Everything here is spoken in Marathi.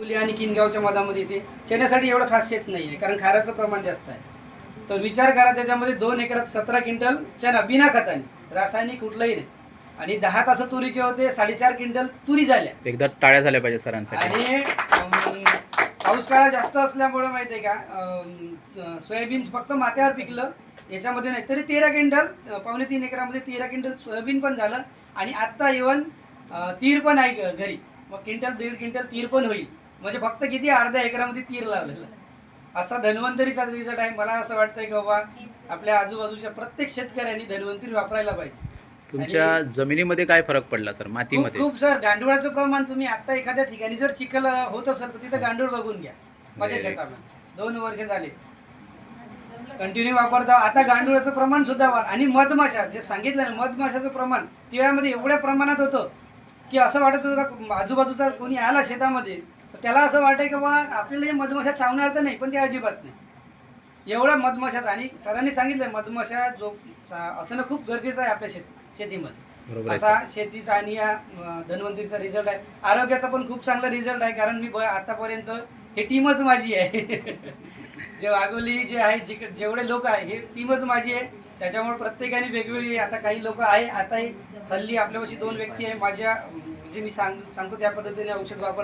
तुली आणि किनगावच्या मधामध्ये ते शेण्यासाठी एवढं खास शेत नाही आहे, कारण खाराचं प्रमाण जास्त आहे. तर विचार करा, त्याच्यामध्ये 2 एकरात 17 क्विंटल चना बिना खताने, रासायनिक कुठलंही नाही. आणि 10 तास तुरीचे होते, 4.5 क्विंटल तुरी झाल्या. एकदा टाळ्या झाल्या पाहिजे सरांसाठी. आणि पाऊस काळा जास्त असल्यामुळे माहिती आहे का, सोयाबीन फक्त माथ्यावर पिकलं, याच्यामध्ये नाही. तरी 13 क्विंटल, 2.25 एकरामध्ये 13 क्विंटल सोयाबीन पण झालं. आणि आत्ता इव्हन तीर पण आहे घरी, मग क्विंटल 1.5 क्विंटल तीर पण होईल. म्हणजे फक्त किती, अर्ध्या एकरामध्ये तीर लावलेलं. असा धन्वंतरीचा रिझल्ट आहे. मला असं वाटतंय की बाबा आपल्या आजूबाजूच्या प्रत्येक शेतकऱ्यांनी धन्वंतरी वापरायला पाहिजे. तुमच्या जमिनीमध्ये काय फरक पडला सर, मातीमध्ये? खूप सर, गांडुळाचं प्रमाण तुम्ही आता एखाद्या ठिकाणी जर चिखल होत असेल तर तिथं गांडूळ बघून घ्या. माझ्या शेतामध्ये 2 वर्ष झाले कंटिन्यू वापरता. आता गांडुळाचं प्रमाण सुद्धा आणि मधमाशा, जे सांगितलं ना, मधमाशाचं प्रमाण तिळामध्ये एवढ्या प्रमाणात होतं की असं वाटत होतं का आजूबाजूचा कोणी आला शेतामध्ये तर त्याला असं वाटतं की बा आपल्याला हे मधमाशा चावणार तर नाही, पण ते अजिबात नाही. एवढ्या मधमाशाचं, आणि सरांनी सांगितलं मधमाशा असणं खूप गरजेचं आहे आपल्या शेतीमध्ये. असा शेतीचा आणि या धन्वंतरीचा रिझल्ट आहे. आरोग्याचा पण खूप चांगला रिझल्ट आहे, कारण मी आतापर्यंत हे टीमच माझी आहे. जे वाघोली जे आहे, जेवढे लोक आहे हे टीमच माझी आहे. त्याच्यामुळे प्रत्येकाने वेगवेगळी, आता काही लोक आहे, आता हल्ली आपल्यापाशी 2 व्यक्ती आहे माझ्या, जे मी सांगतो त्या पद्धतीने औषध वापरत